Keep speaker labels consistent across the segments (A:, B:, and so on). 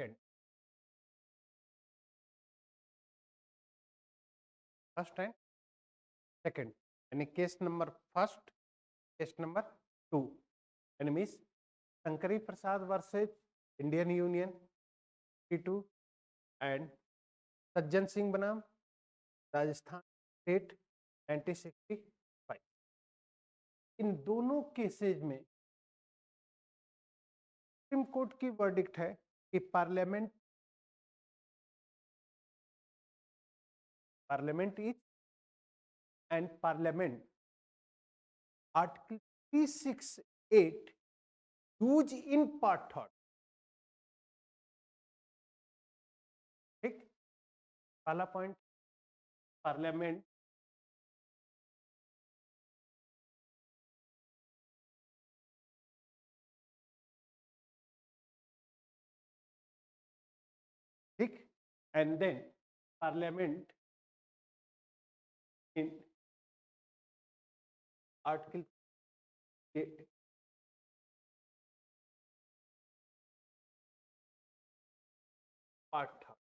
A: Second, first and second, यानी case number first, case number two, यानी means Shankari Prasad versus Indian Union T2 and Sajjan Singh बनाम Rajasthan state 1965। इन दोनों cases में supreme court की verdict है कि parliament is and parliament article 368 use in part third. ठीक, पहला पॉइंट, पार्लियामेंट ठीक, and then parliament in article part third.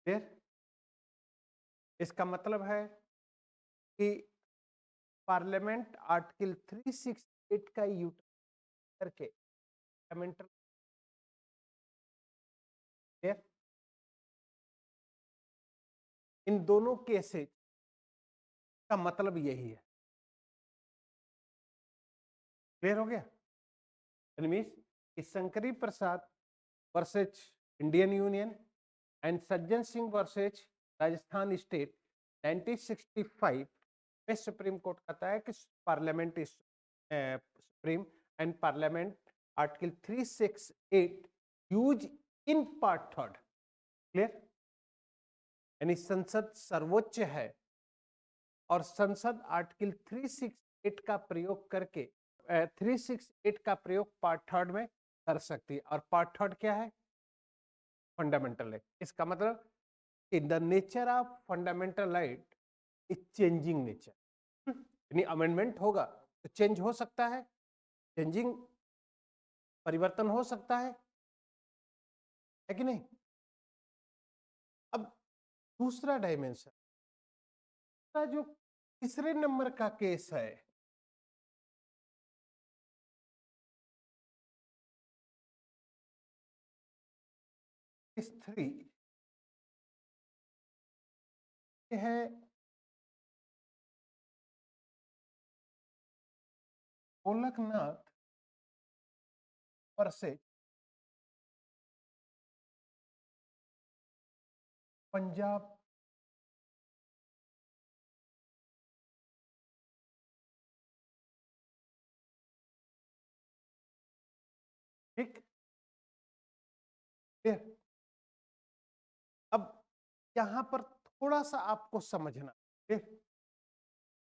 A: Clear? इसका मतलब है कि पार्लियामेंट आर्टिकल 368 का यूज करके पार्लियामेंट, इन दोनों केसेस का मतलब यही है। क्लियर हो गया? Shankari Prasad versus Indian union and Sajjan Singh versus Rajasthan state 1965 में सुप्रीम कोर्ट कहता है कि parliament is supreme and parliament article 368 use in part third. Clear? यानी संसद सर्वोच्च है और संसद आर्टिकल 368 का प्रयोग करके 368 का प्रयोग पार्ट थर्ड में कर सकती है। और पार्ट थर्ड क्या है? Fundamental right. इसका मतलब कि the nature of fundamental right is changing nature. यानी अमेंडमेंट होगा तो चेंज हो सकता है, चेंजिंग परिवर्तन हो सकता है कि नहीं? अब दूसरा डायमेंशन, जो तीसरे नंबर का केस है, केस 3 है गोलकनाथ वर्सेज पंजाब ठीक। अब यहां पर थोड़ा सा आपको समझना, ठीक?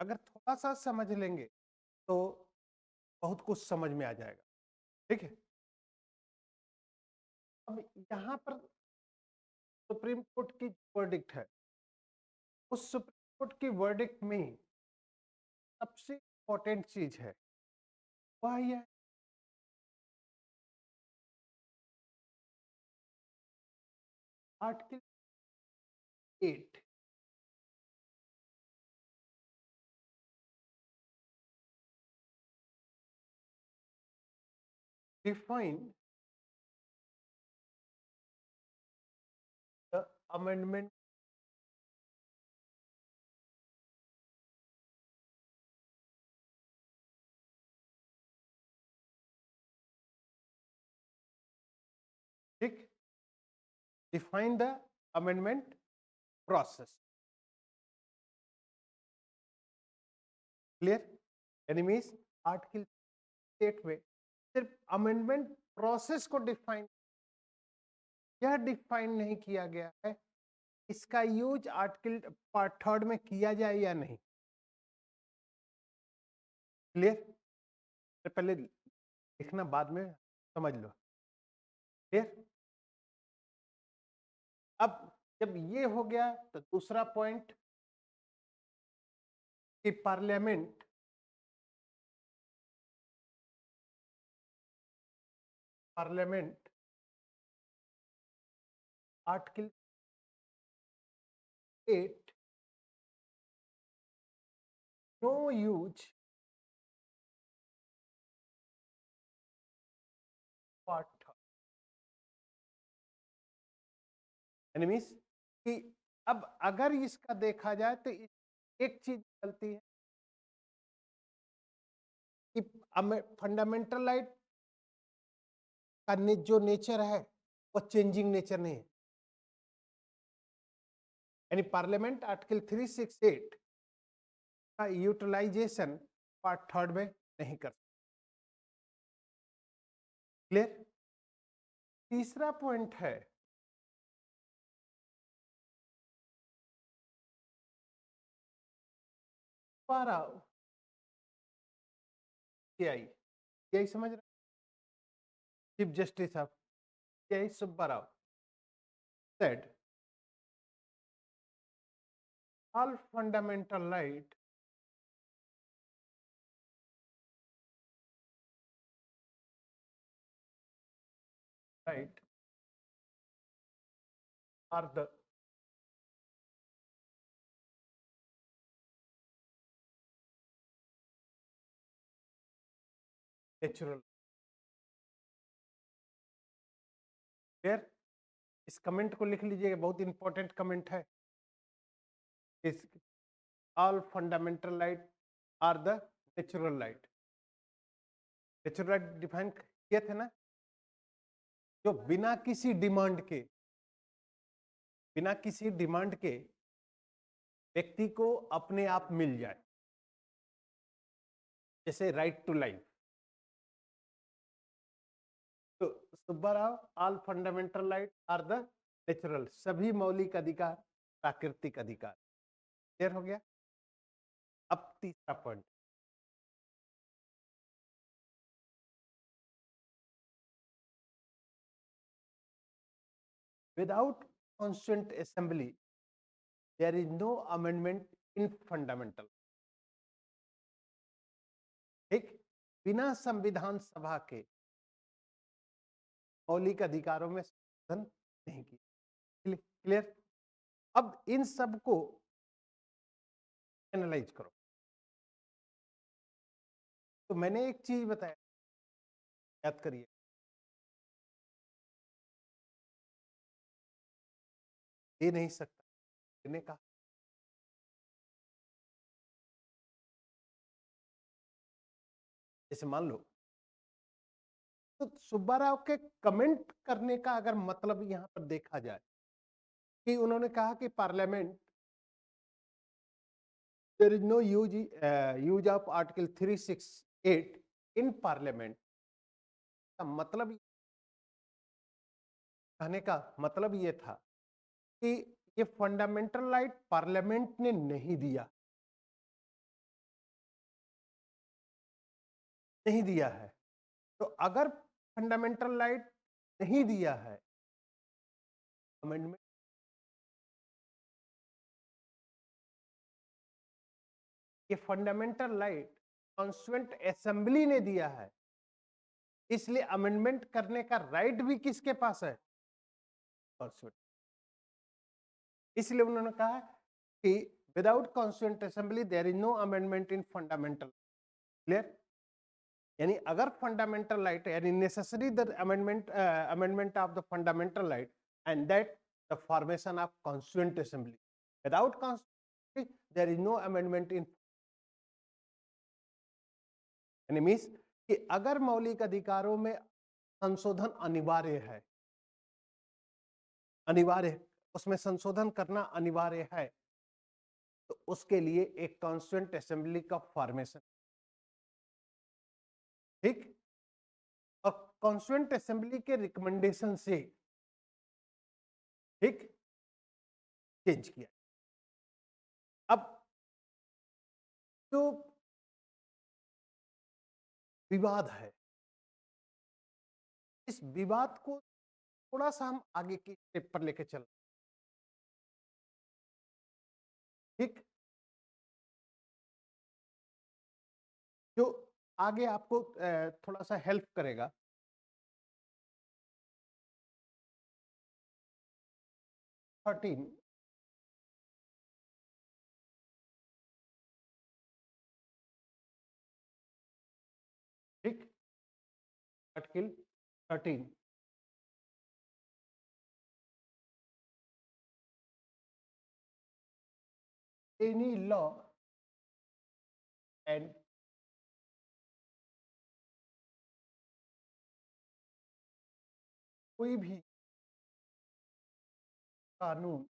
A: अगर थोड़ा सा समझ लेंगे तो बहुत कुछ समझ में आ जाएगा। ठीक है, अब यहां पर सुप्रीम कोर्ट की वर्डिक्ट है, उस सुप्रीम कोर्ट की वर्डिक्ट में सबसे इंपॉर्टेंट चीज है वह यह आर्टिकल 8 डिफाइन द अमेंडमेंट ठीक, define the amendment process. Clear? यानी मींस आर्टिकल 8 में सिर्फ अमेंडमेंट प्रोसेस को डिफाइन, यह डिफाइन नहीं किया गया है इसका यूज आर्टिकल पार्ट थर्ड में किया जाए या नहीं। क्लियर? तो पहले लिखना, बाद में समझ लो। क्लियर? अब जब ये हो गया तो दूसरा पॉइंट कि parliament parliament article 8 no use part means कि अब अगर इसका देखा जाए तो एक चीज चलती है कि फंडामेंटल राइट का जो नेचर है वो चेंजिंग नेचर नहीं है, यानी पार्लियामेंट आर्टिकल 368 का यूटिलाइजेशन पार्ट 3 में नहीं कर सकता। क्लियर? तीसरा पॉइंट है यही समझ रहे? चीफ जस्टिस ऑफ यही Subbarao said all fundamental right are the natural. Clear? इस कमेंट को लिख लीजिएगा, बहुत इंपॉर्टेंट कमेंट है। All fundamental right are the natural right. Natural right define किए थे ना, जो बिना किसी डिमांड के व्यक्ति को अपने आप मिल जाए, जैसे राइट टू लाइफ। तो Subbarao all fundamental right are the natural, सभी मौलिक अधिकार प्राकृतिक अधिकार। क्लियर हो गया? अब तीसरा point, without constituent assembly there is no amendment in fundamental. ठीक, बिना संविधान सभा के मौलिक अधिकारों में संशोधन नहीं किया। क्लियर? अब इन सब को एनालाइज करो। तो मैंने एक चीज बताया, याद करिए, दे नहीं सकता, देने का जैसे मान लो, तो सुब्बाराव के कमेंट करने का अगर मतलब यहां पर देखा जाए कि उन्होंने कहा कि parliament there is no use of article 368 in parliament, का मतलब, कहने का मतलब ये था कि ये फंडामेंटल राइट पार्लियामेंट ने नहीं दिया है। तो अगर फंडामेंटल राइट नहीं दिया है, अमेंडमेंट ये फंडामेंटल राइट कॉन्स्टिट्यूएंट असेंबली ने दिया है, इसलिए अमेंडमेंट करने का राइट भी किसके पास है? कॉन्स्टिट्यूएंट। इसलिए उन्होंने कहा कि without constituent assembly there is no amendment in fundamental. Clear? यानी अगर फंडामेंटल राइट, यानी necessary the amendment of the fundamental right and that the formation of constituent assembly, without constituent there is no amendment in, यानी means कि अगर मौलिक अधिकारों में संशोधन अनिवार्य है, उसमें संशोधन करना अनिवार्य है, तो उसके लिए एक कॉन्स्टिट्यूएंट असेंबली का फॉर्मेशन, ठीक, और कॉन्स्टिट्यूएंट असेंबली के रिकमेंडेशन से, ठीक, चेंज किया। अब जो विवाद है, इस विवाद को थोड़ा सा हम आगे की स्टेप पर लेके चल, ठीक, जो आगे आपको थोड़ा सा हेल्प करेगा 13 ठीक, आर्टिकल 13 एनी लॉ एंड कोई भी कानून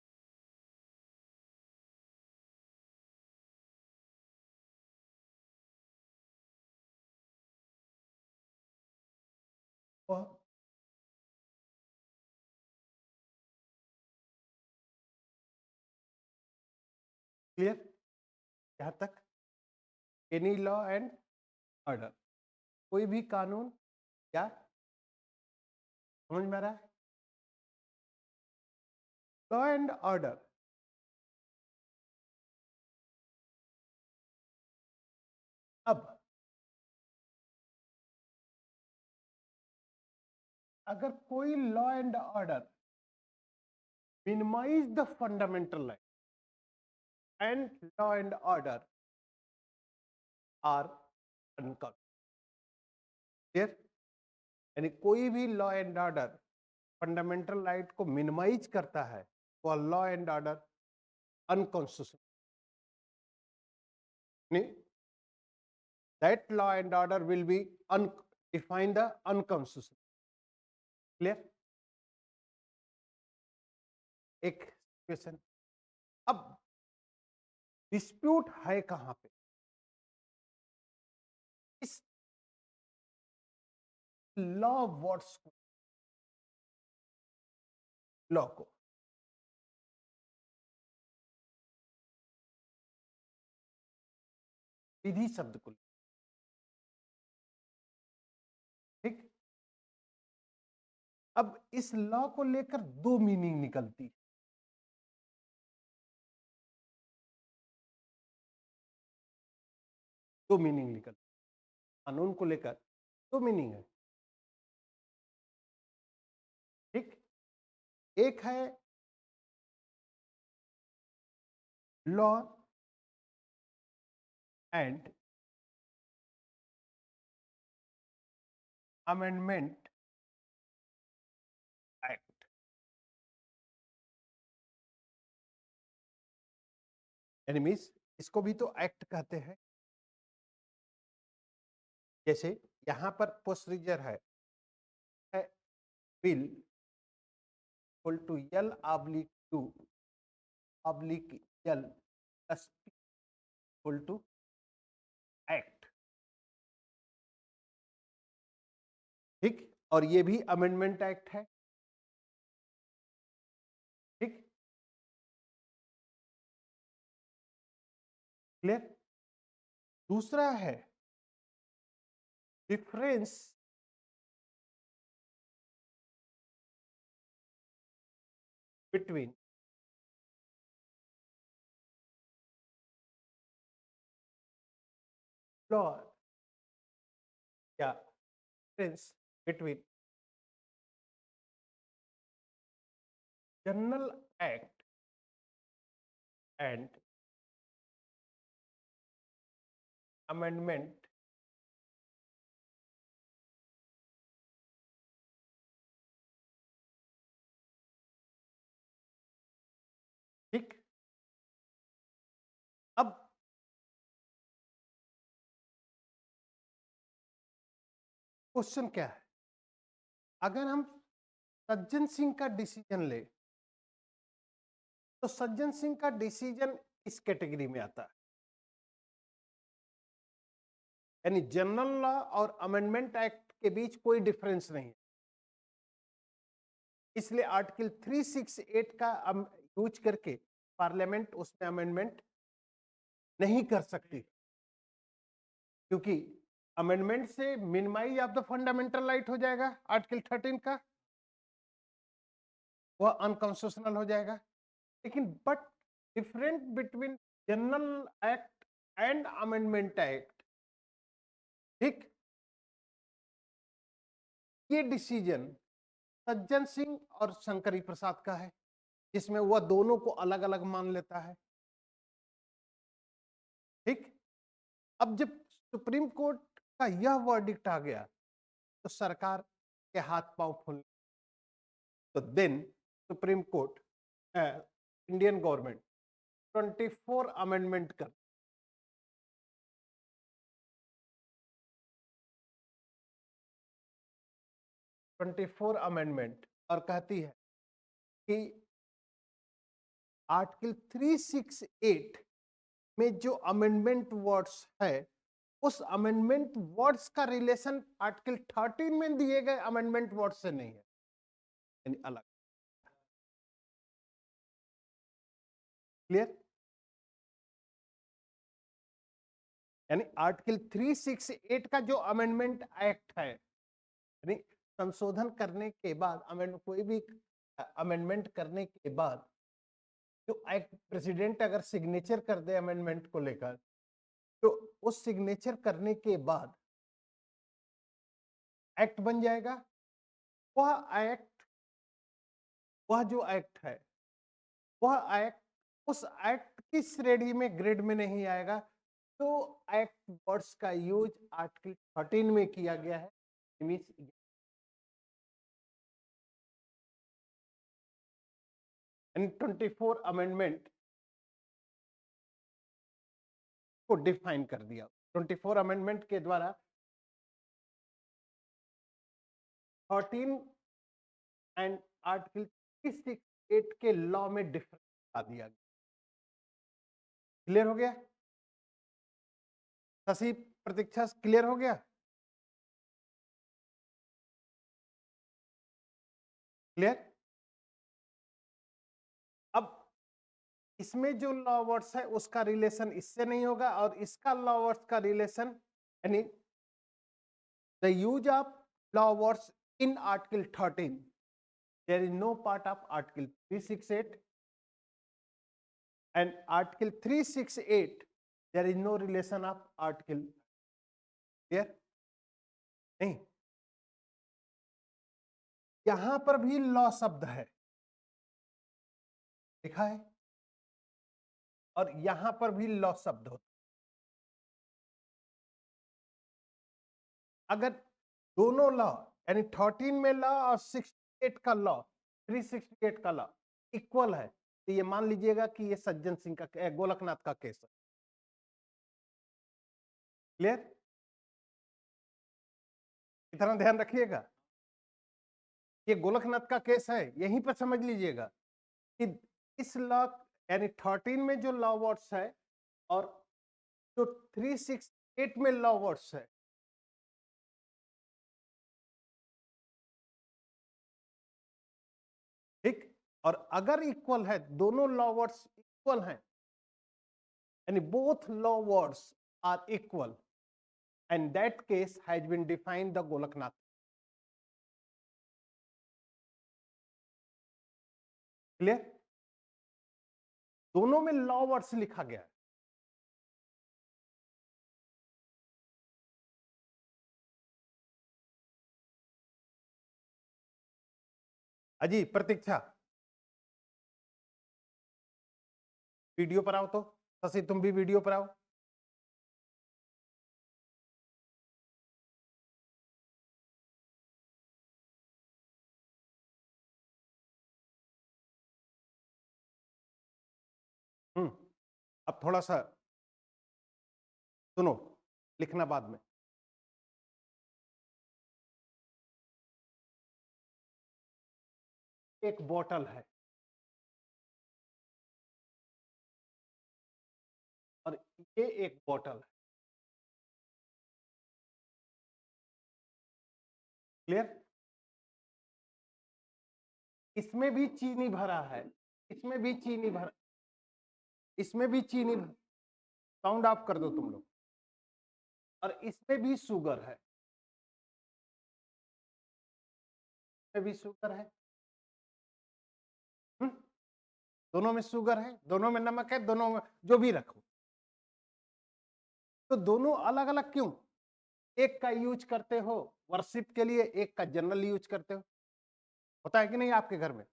A: वह क्लियर, यहां तक एनी लॉ एंड ऑर्डर, कोई भी कानून या समझ में आ रहा है, लॉ एंड ऑर्डर अब अगर कोई law and order minimise the fundamental right and law and order are unconstitutional, clear, यानी कोई भी law and order fundamental right को मिनिमाइज करता है वो law and order unconstitutional, that law and order will be define the unconstitutional, clear, एक question, अब dispute है कहां पे, इस लॉ वर्ड्स को, लॉ को विधि शब्द को, ठीक, अब इस लॉ को लेकर दो मीनिंग निकलती, दो मीनिंग निकलती, कानून को लेकर दो मीनिंग है, ठीक, एक है law and amendment act, enemies इसको भी तो एक्ट कहते हैं, जैसे यहां पर प्रोसीजर है bill equal to L oblique to oblique L plus P equal to act, ठीक, और ये भी अमेंडमेंट एक्ट है, ठीक, क्लियर, दूसरा है डिफरेंस बिटवीन लॉ या difference between general act and amendment, ठीक, अब क्वेश्चन क्या है, अगर हम सज्जन सिंह का डिसीजन ले तो सज्जन सिंह का डिसीजन इस कैटेगरी में आता है, यानी जनरल लॉ और अमेंडमेंट एक्ट के बीच कोई डिफरेंस नहीं है, इसलिए आर्टिकल 368 का यूज करके पार्लियामेंट उसमें अमेंडमेंट नहीं कर सकती, क्योंकि अमेंडमेंट से minimise of the fundamental right हो जाएगा, आर्टिकल 13 का वह अनकॉन्स्टिट्यूशनल हो जाएगा, लेकिन but different between general act and amendment act, ठीक, ये डिसीजन सज्जन सिंह और शंकरी प्रसाद का है, जिसमें वह दोनों को अलग अलग मान लेता है। ठीक, अब जब सुप्रीम कोर्ट का यह वर्डिक्ट आ गया तो सरकार के हाथ पांव फूल, तो then supreme court, Indian government 24 amendment कर 24 अमेंडमेंट और कहती है कि आर्टिकल 368 में जो अमेंडमेंट वर्ड्स है उस अमेंडमेंट वर्ड्स का रिलेशन आर्टिकल 13 में दिए गए अमेंडमेंट वर्ड्स से नहीं है, यानी अलग। क्लियर? यानी आर्टिकल 368 का जो अमेंडमेंट एक्ट है, यानी संशोधन करने के बाद कोई भी अमेंडमेंट करने के बाद जो एक्ट प्रेसिडेंट अगर सिग्नेचर कर दे अमेंडमेंट को लेकर, तो उस सिग्नेचर करने के बाद एक्ट बन जाएगा। वह जो एक्ट है, वह एक्ट उस एक्ट की श्रेणी में, ग्रेड में नहीं आएगा। तो एक्ट वर्ड्स का यूज आर्टिकल 13 में किया गया है। 24 अमेंडमेंट को डिफाइन कर दिया। 24 अमेंडमेंट के द्वारा 13 एंड आर्टिकल 368 के लॉ में डिफरेंस ला दिया गया। क्लियर हो गया? शशि, प्रतीक्षा, क्लियर हो गया? क्लियर? अब इसमें जो लॉ वर्ड्स है उसका रिलेशन इससे नहीं होगा और इसका लॉ वर्ड्स का रिलेशन, यानी the use of law words in article 13, there is no part of article 368, and article 368 there is no relation of article. Clear? नहीं, यहां पर भी लॉ शब्द है लिखा है और यहां पर भी लॉ शब्द होता। अगर दोनों लॉ, यानी 13 में लॉ और 68 का लॉ, 368 का लॉ इक्वल है, तो ये मान लीजिएगा कि ये सज्जन सिंह का, गोलकनाथ का केस है। क्लियर? इतना ध्यान रखिएगा, ये गोलकनाथ का केस है, यहीं पर समझ लीजिएगा कि इस लॉ, यानी 13 में जो लॉ वर्ड्स है और जो 368 में लॉ वर्ड्स है, ठीक, और अगर इक्वल है, दोनों लॉ वर्ड्स इक्वल हैं, यानी both law words are equal, and that case has been defined the Golaknath. Clear? दोनों में लॉ वर्ड्स लिखा गया है। अजी, प्रतीक्षा, वीडियो पर आओ तो। शशि, तुम भी वीडियो पर आओ। अब थोड़ा सा सुनो, लिखना बाद में। एक बोतल है और ये एक बोतल है। क्लियर? इसमें भी चीनी भरा है, इसमें भी चीनी भरा, इसमें भी चीनी, साउंड ऑफ कर दो तुम लोग, और इसमें भी शुगर है, इसमें भी शुगर है। दोनों में शुगर है, दोनों में नमक है, दोनों में जो भी रखो, तो दोनों अलग अलग क्यों? एक का यूज करते हो वर्शिप के लिए, एक का जनरल यूज करते हो, होता है कि नहीं आपके घर में?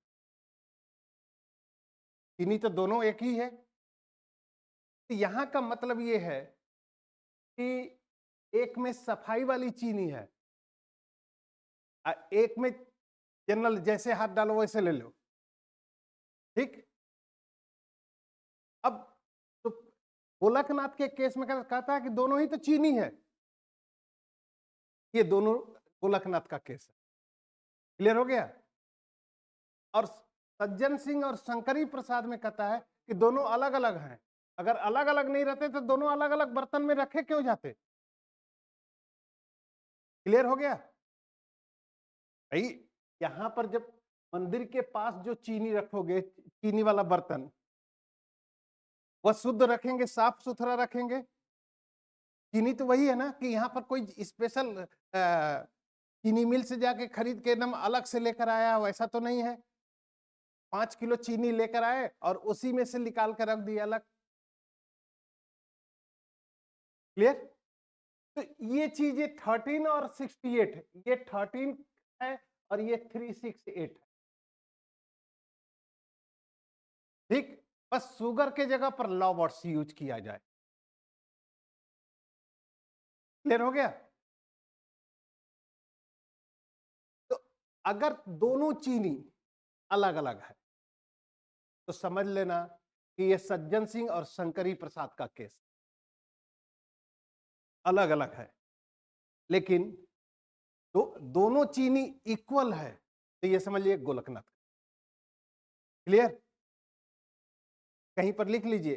A: चीनी तो दोनों एक ही है। तो यहां का मतलब ये है कि एक में सफाई वाली चीनी है, एक में जनरल जैसे हाथ डालो वैसे ले लो, ठीक। अब तो गोलकनाथ के केस में कहता है कि दोनों ही तो चीनी है, ये दोनों गोलकनाथ का केस है। क्लियर हो गया। और सज्जन सिंह और शंकरी प्रसाद में कहता है कि दोनों अलग अलग हैं। अगर अलग अलग नहीं रहते तो दोनों अलग अलग बर्तन में रखे क्यों जाते। क्लियर हो गया भाई। यहां पर जब मंदिर के पास जो चीनी रखोगे, चीनी वाला बर्तन, वह शुद्ध रखेंगे, साफ सुथरा रखेंगे। चीनी तो वही है ना कि यहाँ पर कोई स्पेशल चीनी मिल से जाके खरीद के एकदम अलग से लेकर आया, वैसा तो नहीं है। 5 किलो चीनी लेकर आए और उसी में से निकाल कर रख दिया अलग। क्लियर। तो ये चीजें 13 और 68 है, ये 13 है और ये 368 है, ठीक। बस शुगर के जगह पर लॉ वर्ड्स यूज किया जाए। क्लियर हो गया। तो अगर दोनों चीनी अलग अलग है तो समझ लेना कि ये सज्जन सिंह और शंकरी प्रसाद का केस अलग अलग है। लेकिन दोनों चीनी इक्वल है तो ये समझ लिए गोलकनाथ। क्लियर। कहीं पर लिख लीजिए,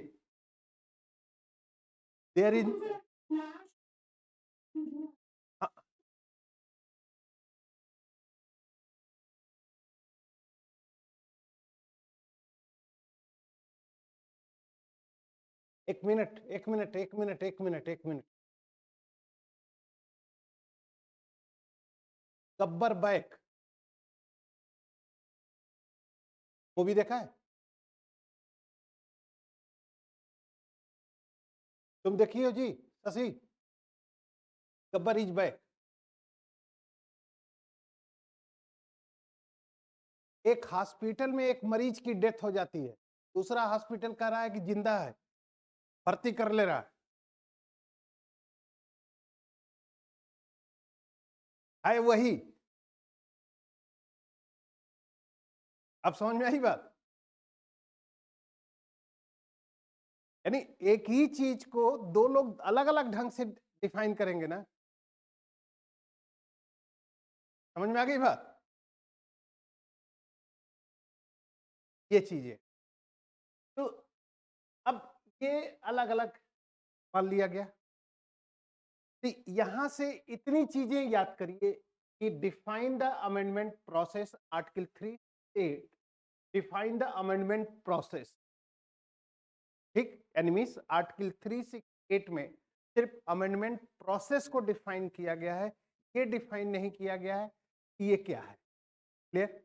A: देयर इज एक मिनट एक मिनट एक मिनट एक मिनट एक मिनट। गब्बर बैक मूवी देखा है? तुम देखी हो जी शशि? Gabbar is back. एक हॉस्पिटल में एक मरीज की डेथ हो जाती है, दूसरा हॉस्पिटल कह रहा है कि जिंदा है, भर्ती कर ले रहा है वही। अब समझ में आई बात। यानी एक ही चीज को दो लोग अलग अलग ढंग से डिफाइन करेंगे ना। समझ में आ गई बात। ये चीजें तो अब ये अलग अलग मान लिया गया। तो यहां से इतनी चीजें याद करिए कि define the amendment process, article 3(8) define the amendment process, ठीक। यानी मींस आर्टिकल 368 में सिर्फ अमेंडमेंट प्रोसेस को डिफाइन किया गया है, ये डिफाइन नहीं किया गया है कि ये क्या है। क्लियर।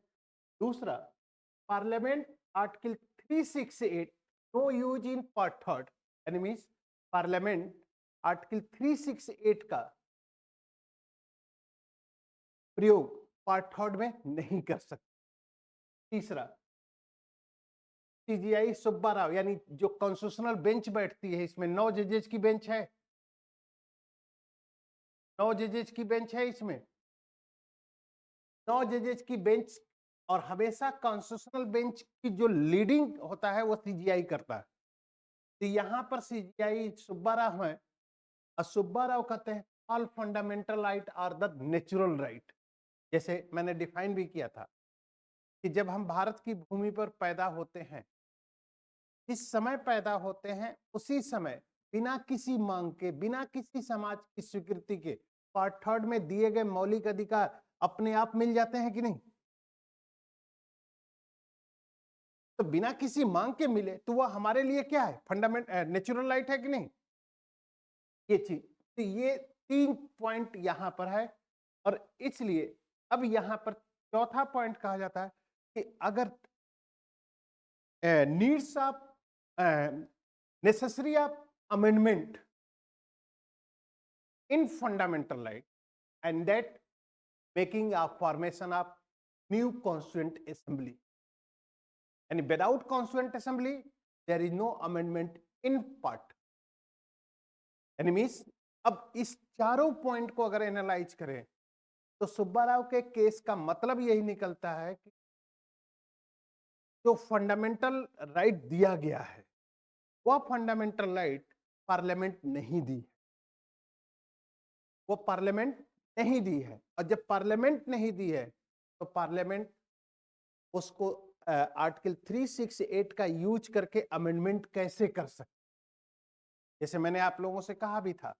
A: दूसरा, parliament article 368 no use in part third, यानी मींस पार्लियामेंट आर्टिकल 368 का प्रयोग पार्ट थर्ड में नहीं कर सकते। तीसरा, सीजीआई सुब्बा राव यानी जो कॉन्स्टिट्यूशनल बेंच बैठती है, इसमें 9 जजेज की बेंच है, 9 जजेज की बेंच है इसमें, 9 जजेज की बेंच। और हमेशा कॉन्स्टिट्यूशनल बेंच की जो लीडिंग होता है वो सीजीआई करता है। तो यहां पर सीजीआई सुब्बा राव है और सुब्बा राव कहते हैं all fundamental right are the natural right. जैसे मैंने डिफाइन भी किया था कि जब हम भारत की भूमि पर पैदा होते हैं, जिस समय पैदा होते हैं उसी समय बिना किसी मांग के, बिना किसी समाज की स्वीकृति के पार्ट थर्ड में दिए गए मौलिक अधिकार अपने आप मिल जाते हैं कि नहीं। तो बिना किसी मांग के मिले तो वह हमारे लिए क्या है, फंडामेंट नेचुरल राइट है कि नहीं। ये चीज, तो ये 3 पॉइंट यहां पर है। और इसलिए अब यहां पर चौथा पॉइंट कहा जाता है कि अगर needs of necessary of amendment in fundamental right and that making a formation of new constituent assembly, यानी without constituent assembly there is no amendment in part. यानी मीन्स अब इस चारों पॉइंट को अगर एनालाइज करें तो सुब्बाराव के केस का मतलब यही निकलता है कि जो फंडामेंटल राइट दिया गया है वह फंडामेंटल राइट पार्लियामेंट नहीं दी, वो पार्लियामेंट नहीं दी है। और जब पार्लियामेंट नहीं दी है तो पार्लियामेंट उसको आर्टिकल 368 का यूज करके अमेंडमेंट कैसे कर सकते। जैसे मैंने आप लोगों से कहा भी था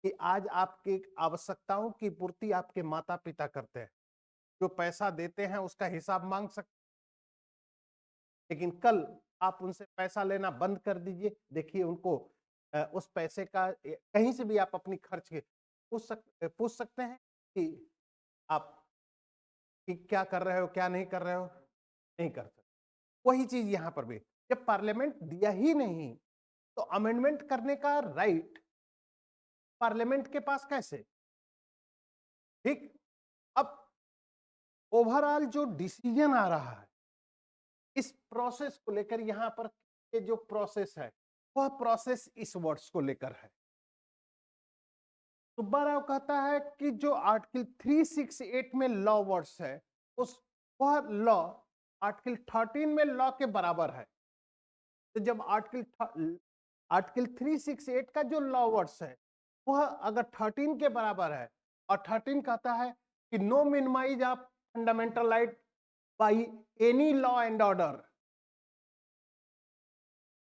A: कि आज आपकी आवश्यकताओं की पूर्ति आपके माता पिता करते हैं, जो पैसा देते हैं उसका हिसाब मांग सकते, लेकिन कल आप उनसे पैसा लेना बंद कर दीजिए, देखिए उनको उस पैसे का कहीं से भी आप अपनी खर्च के पूछ सकते हैं कि आप कि क्या कर रहे हो क्या नहीं कर रहे हो, नहीं कर सकते। वही चीज यहां पर भी, जब पार्लियामेंट दिया ही नहीं तो अमेंडमेंट करने का राइट पार्लियामेंट के पास कैसे। ठीक, अब ओवरऑल जो डिसीजन आ रहा है इस प्रोसेस को लेकर, यहां पर ये जो प्रोसेस है वह प्रोसेस इस वर्ड्स को लेकर है। सुब्बाराव कहता है कि जो आर्टिकल 368 में लॉ वर्ड्स है उस वह लॉ आर्टिकल 13 में लॉ के बराबर है। तो जब आर्टिकल 368 का जो लॉ वर्ड्स है वह अगर 13 के बराबर है और 13 कहता है कि no minimise of fundamental right by any law and order,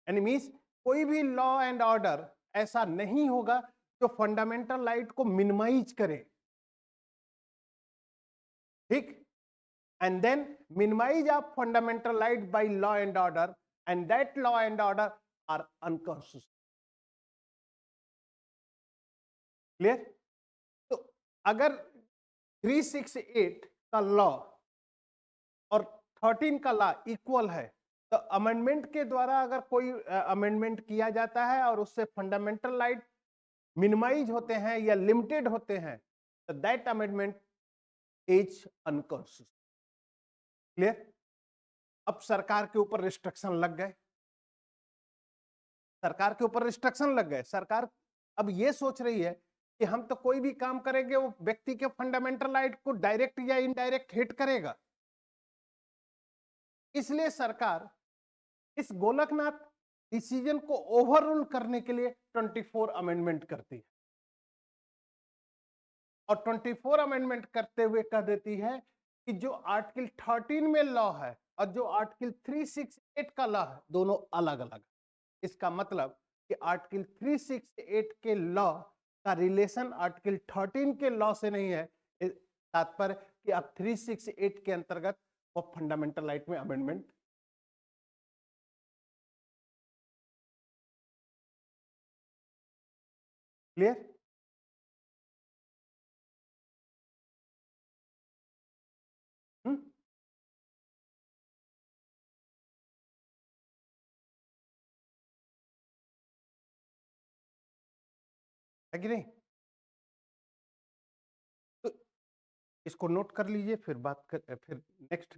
A: यानी मींस कोई भी लॉ एंड ऑर्डर ऐसा नहीं होगा जो फंडामेंटल राइट को मिनिमाइज करे। ठीक, and then minimize of fundamental right by law and order, and that law and order are unconstitutional। Clear. तो अगर 368 का लॉ और 13 का लॉ इक्वल है तो अमेंडमेंट के द्वारा अगर कोई अमेंडमेंट किया जाता है और उससे फंडामेंटल राइट मिनिमाइज होते हैं या लिमिटेड होते हैं तो that amendment is unconstitutional. Clear. अब सरकार के ऊपर रिस्ट्रिक्शन लग गए, सरकार के ऊपर रिस्ट्रिक्शन लग गए। सरकार अब ये सोच रही है कि हम तो कोई भी काम करेंगे वो व्यक्ति के फंडामेंटल राइट को डायरेक्ट या इनडायरेक्ट हिट करेगा। इसलिए सरकार इस गोलकनाथ डिसीजन को ओवररूल करने के लिए 24 अमेंडमेंट करती है और 24 अमेंडमेंट करते हुए कह देती है कि जो आर्टिकल 13 में लॉ है और जो आर्टिकल 368 का लॉ है दोनों अलग अलग। इसका मतलब कि आर्टिकल 368 के लॉ का रिलेशन आर्टिकल 13 के लॉ से नहीं है। तात्पर्य कि अब 368 के अंतर्गत वो फंडामेंटल राइट में अमेंडमेंट। क्लियर। है कि नहीं। तो इसको नोट कर लीजिए, फिर बात कर, फिर नेक्स्ट